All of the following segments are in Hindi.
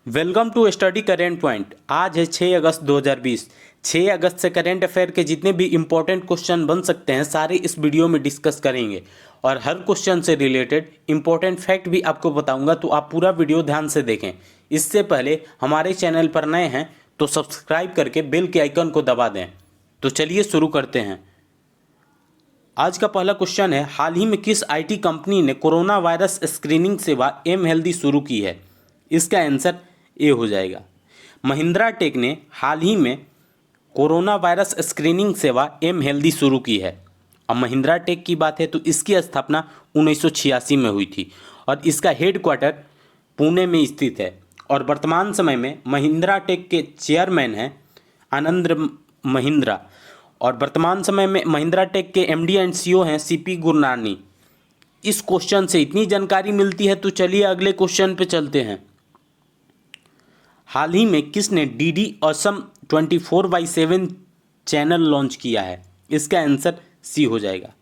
Welcome to study current point. आज है 6 अगस्त 2020। 6 अगस्त से करेंट अफेयर के जितने भी इंपॉर्टेंट क्वेश्चन बन सकते हैं सारे इस वीडियो में डिस्कस करेंगे और हर क्वेश्चन से रिलेटेड इंपॉर्टेंट फैक्ट भी आपको बताऊंगा, तो आप पूरा वीडियो ध्यान से देखें। इससे पहले हमारे चैनल पर नए हैं तो सब्सक्राइब करके बेल के आइकन को दबा दें। तो चलिए शुरू करते हैं। आज का पहला क्वेश्चन है, हाल ही में किस आईटी कंपनी ने कोरोना वायरस स्क्रीनिंग सेवा एम हेल्दी शुरू की है? इसका आंसर ए हो जाएगा। महिंद्रा टेक ने हाल ही में कोरोना वायरस स्क्रीनिंग सेवा एम हेल्दी शुरू की है। अब महिंद्रा टेक की बात है तो इसकी स्थापना 1986 में हुई थी और इसका हेडक्वार्टर पुणे में स्थित है और वर्तमान समय में महिंद्रा टेक के चेयरमैन हैं आनंद महिंद्रा और वर्तमान समय में महिंद्रा टेक के एमडी एंड सीईओ हैं सीपी गुरनानी। इस क्वेश्चन से इतनी जानकारी मिलती है तो चलिए अगले क्वेश्चन पे चलते हैं। हाल ही में किसने डीडी असम 24/7 चैनल लॉन्च किया है? इसका आंसर सी हो जाएगा।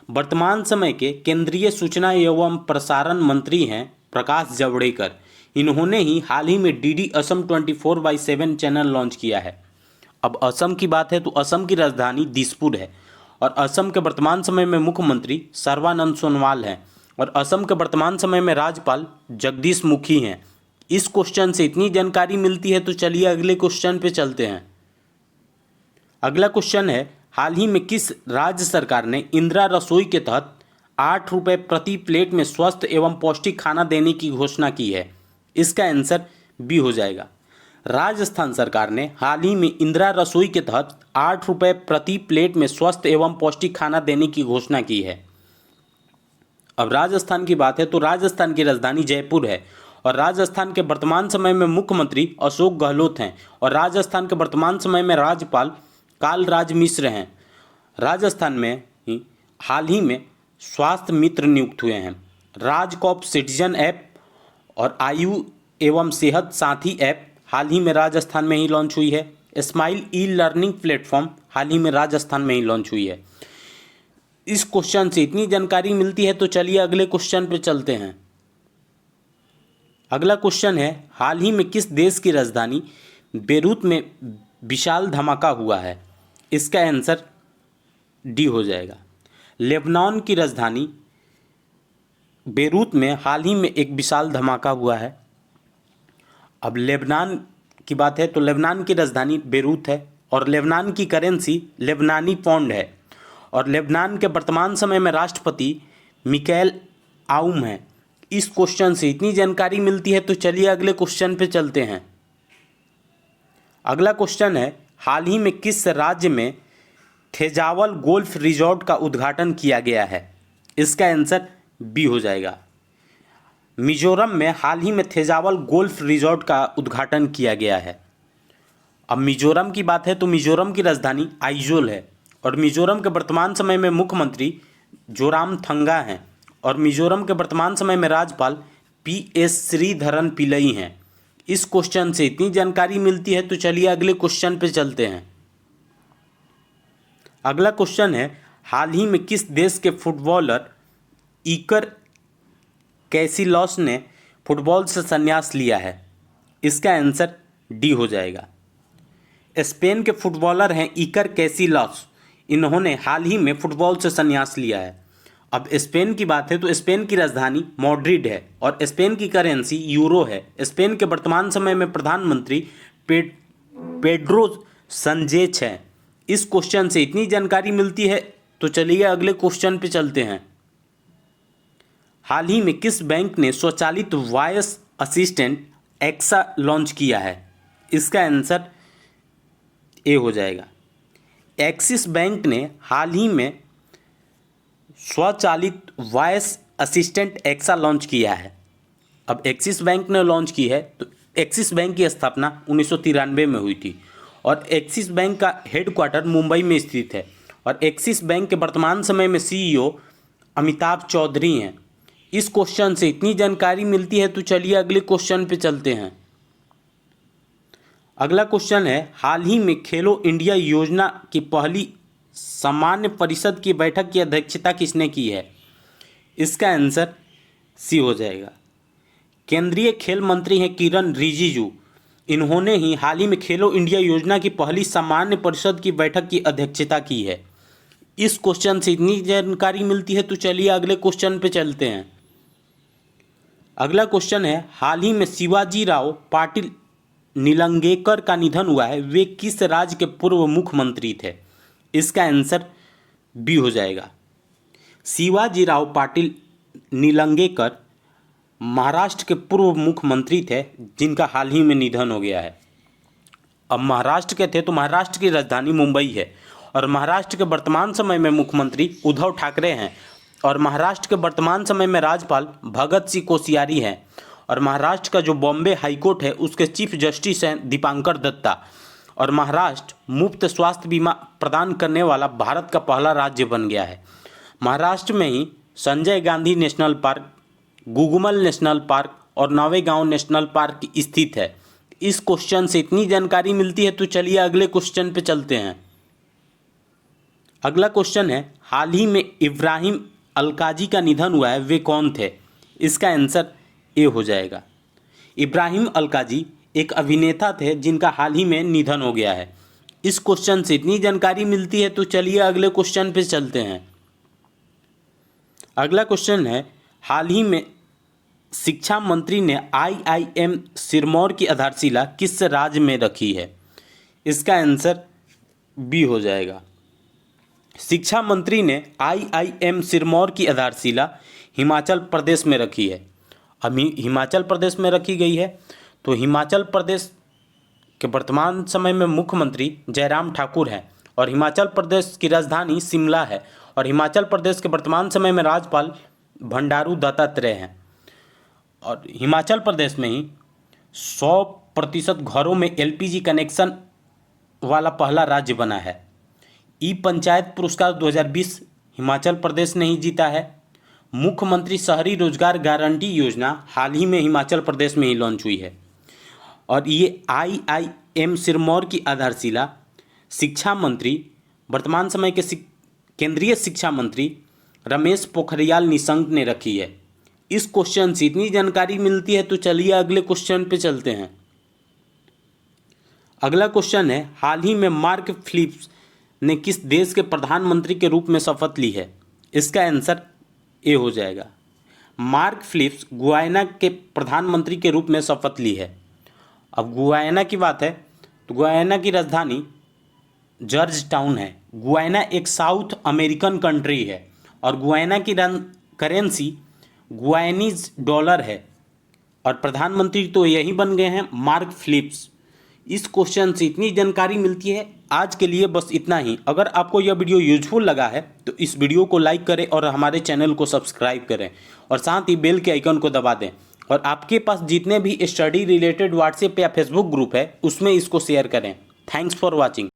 वर्तमान समय के केंद्रीय सूचना एवं प्रसारण मंत्री हैं प्रकाश जावड़ेकर। इन्होंने ही हाल ही में डीडी असम 24/7 चैनल लॉन्च किया है। अब असम की बात है तो असम की राजधानी दिसपुर है और असम के वर्तमान समय में मुख्यमंत्री सर्बानंद सोनोवाल हैं और असम के वर्तमान समय में राज्यपाल जगदीश मुखी हैं। इस क्वेश्चन से इतनी जानकारी मिलती है तो चलिए अगले क्वेश्चन पे चलते हैं। अगला क्वेश्चन है, हाल ही में किस राज्य सरकार ने इंदिरा रसोई के तहत 8 रुपये प्रति प्लेट में स्वस्थ एवं पौष्टिक खाना देने की घोषणा की है? इसका आंसर बी हो जाएगा। राजस्थान सरकार ने हाल ही में इंदिरा रसोई के तहत 8 रुपये प्रति प्लेट में स्वस्थ एवं पौष्टिक खाना देने की घोषणा की है। अब राजस्थान की बात है तो राजस्थान की राजधानी जयपुर है और राजस्थान के वर्तमान समय में मुख्यमंत्री अशोक गहलोत हैं और राजस्थान के वर्तमान समय में राज्यपाल कालराज मिश्र हैं। राजस्थान में ही हाल ही में स्वास्थ्य मित्र नियुक्त हुए हैं। राजकॉप सिटीजन ऐप और आयु एवं सेहत साथी ऐप हाल ही में राजस्थान में ही लॉन्च हुई है। स्माइल ई लर्निंग प्लेटफॉर्म हाल ही में राजस्थान में ही लॉन्च हुई है। इस क्वेश्चन से इतनी जानकारी मिलती है तो चलिए अगले क्वेश्चन पे चलते हैं। अगला क्वेश्चन है, हाल ही में किस देश की राजधानी बेरूत में विशाल धमाका हुआ है? इसका आंसर डी हो जाएगा। लेबनान की राजधानी बेरूत में हाल ही में एक विशाल धमाका हुआ है। अब लेबनान की बात है तो लेबनान की राजधानी बेरूत है और लेबनान की करेंसी लेबनानी पौंड है और लेबनान के वर्तमान समय में राष्ट्रपति मिकाइल आउम है। इस क्वेश्चन से इतनी जानकारी मिलती है तो चलिए अगले क्वेश्चन पे चलते हैं। अगला क्वेश्चन है, हाल ही में किस राज्य में थेजावल गोल्फ रिजॉर्ट का उद्घाटन किया गया है? इसका आंसर बी हो जाएगा। मिजोरम में हाल ही में थेजावल गोल्फ रिजॉर्ट का उद्घाटन किया गया है। अब मिजोरम की बात है तो मिजोरम की राजधानी आइजोल है और मिजोरम के वर्तमान समय में मुख्यमंत्री जोरामथंगा हैं और मिजोरम के वर्तमान समय में राज्यपाल पीएस श्रीधरन पिल्लई हैं। इस क्वेश्चन से इतनी जानकारी मिलती है तो चलिए अगले क्वेश्चन पे चलते हैं। अगला क्वेश्चन है, हाल ही में किस देश के फुटबॉलर इकर कैसिलॉस ने फुटबॉल से संन्यास लिया है? इसका आंसर डी हो जाएगा। स्पेन के फुटबॉलर हैं इकर कैसिलॉस। इन्होंने हाल ही में फुटबॉल से संन्यास लिया है। अब स्पेन की बात है तो स्पेन की राजधानी मैड्रिड है और स्पेन की करेंसी यूरो है। स्पेन के वर्तमान समय में प्रधानमंत्री पेड्रो संचेज हैं। इस क्वेश्चन से इतनी जानकारी मिलती है तो चलिए अगले क्वेश्चन पे चलते हैं। हाल ही में किस बैंक ने स्वचालित वॉइस असिस्टेंट एक्सा लॉन्च किया है? इसका आंसर ए हो जाएगा। एक्सिस बैंक ने हाल ही में स्वचालित वॉइस असिस्टेंट एक्सा लॉन्च किया है। अब एक्सिस बैंक ने लॉन्च की है तो एक्सिस बैंक की स्थापना 1993 में हुई थी और एक्सिस बैंक का हेडक्वार्टर मुंबई में स्थित है और एक्सिस बैंक के वर्तमान समय में सीईओ अमिताभ चौधरी हैं। इस क्वेश्चन से इतनी जानकारी मिलती है तो चलिए अगले क्वेश्चन पे चलते हैं। अगला क्वेश्चन है, हाल ही में खेलो इंडिया योजना की पहली सामान्य परिषद की बैठक की अध्यक्षता किसने की है? इसका आंसर सी हो जाएगा। केंद्रीय खेल मंत्री हैं किरण रिजिजू। इन्होंने ही हाल ही में खेलो इंडिया योजना की पहली सामान्य परिषद की बैठक की अध्यक्षता की है। इस क्वेश्चन से इतनी जानकारी मिलती है, तो चलिए अगले क्वेश्चन पे चलते हैं। अगला क्वेश्चन है, हाल ही में शिवाजी राव पाटिल निलंगेकर का निधन हुआ है, वे किस राज्य के पूर्व मुख्यमंत्री थे? इसका आंसर बी हो जाएगा। शिवाजी राव पाटिल निलंगेकर महाराष्ट्र के पूर्व मुख्यमंत्री थे, जिनका हाल ही में निधन हो गया है। अब महाराष्ट्र के थे तो महाराष्ट्र की राजधानी मुंबई है, और महाराष्ट्र के वर्तमान समय में मुख्यमंत्री उद्धव ठाकरे हैं, और महाराष्ट्र के वर्तमान समय में राज्यपाल भगत सिंह कोश्यारी हैं, और महाराष्ट्र का जो बॉम्बे हाईकोर्ट है उसके चीफ जस्टिस हैं दीपांकर दत्ता, और महाराष्ट्र मुफ्त स्वास्थ्य बीमा प्रदान करने वाला भारत का पहला राज्य बन गया है। महाराष्ट्र में ही Sanjay Gandhi national park, Gugamal national park और नवेगांव नेशनल पार्क स्थित है। इस क्वेश्चन से इतनी जानकारी मिलती है, तो चलिए अगले क्वेश्चन पे चलते हैं। अगला क्वेश्चन है, हाल ही में इब्राहिम अलकाजी का निधन हुआ है, वे कौन थे? इसका आंसर ए हो जाएगा। इब्राहिम अलकाजी एक अभिनेता थे जिनका हाल ही में निधन हो गया है। इस क्वेश्चन से इतनी जानकारी मिलती है, तो चलिए अगले क्वेश्चन पे चलते हैं। अगला क्वेश्चन है, हाल ही में शिक्षा मंत्री ने IIM सिरमौर की आधारशिला किस राज्य में रखी है? इसका आंसर बी हो जाएगा। शिक्षा मंत्री ने IIM सिरमौर की आधारशिला हिमाचल प्रदेश में रखी है। अब हिमाचल प्रदेश में रखी गई है, तो हिमाचल प्रदेश के वर्तमान समय में मुख्यमंत्री जयराम ठाकुर हैं, और हिमाचल प्रदेश की राजधानी शिमला है, और हिमाचल प्रदेश के वर्तमान समय में राज्यपाल बंडारू दत्तात्रेय हैं। और हिमाचल प्रदेश में ही 100% घरों में LPG कनेक्शन वाला पहला राज्य बना है। ई पंचायत पुरस्कार 2020 हिमाचल प्रदेश ने ही जीता है। मुख्यमंत्री शहरी रोजगार गारंटी योजना हाल ही में हिमाचल प्रदेश में ही लॉन्च हुई है। और ये IIM सिरमौर की आधारशिला शिक्षा मंत्री, वर्तमान समय के केंद्रीय शिक्षा मंत्री रमेश पोखरियाल निशंक ने रखी है। इस क्वेश्चन से इतनी जानकारी मिलती है, तो चलिए अगले क्वेश्चन पे चलते हैं। अगला क्वेश्चन है, हाल ही में मार्क फिलिप्स ने किस देश के प्रधानमंत्री के रूप में शपथ ली है? इसका आंसर ए हो जाएगा। मार्क फिलिप्स गुयाना के प्रधानमंत्री के रूप में शपथ ली है। अब गुयाना की बात है, तो गुयाना की राजधानी जॉर्ज टाउन है। गुयाना एक साउथ अमेरिकन कंट्री है, और गुयाना की करेंसी गुयानीज डॉलर है, और प्रधानमंत्री तो यही बन गए हैं मार्क फिलिप्स। इस क्वेश्चन से इतनी जानकारी मिलती है। आज के लिए बस इतना ही। अगर आपको यह वीडियो यूजफुल लगा है तो इस वीडियो को लाइक करें और हमारे चैनल को सब्सक्राइब करें, और साथ ही बेल के आइकन को दबा दें। और आपके पास जितने भी स्टडी रिलेटेड व्हाट्सएप या फेसबुक ग्रुप है उसमें इसको शेयर करें। Thanks for watching.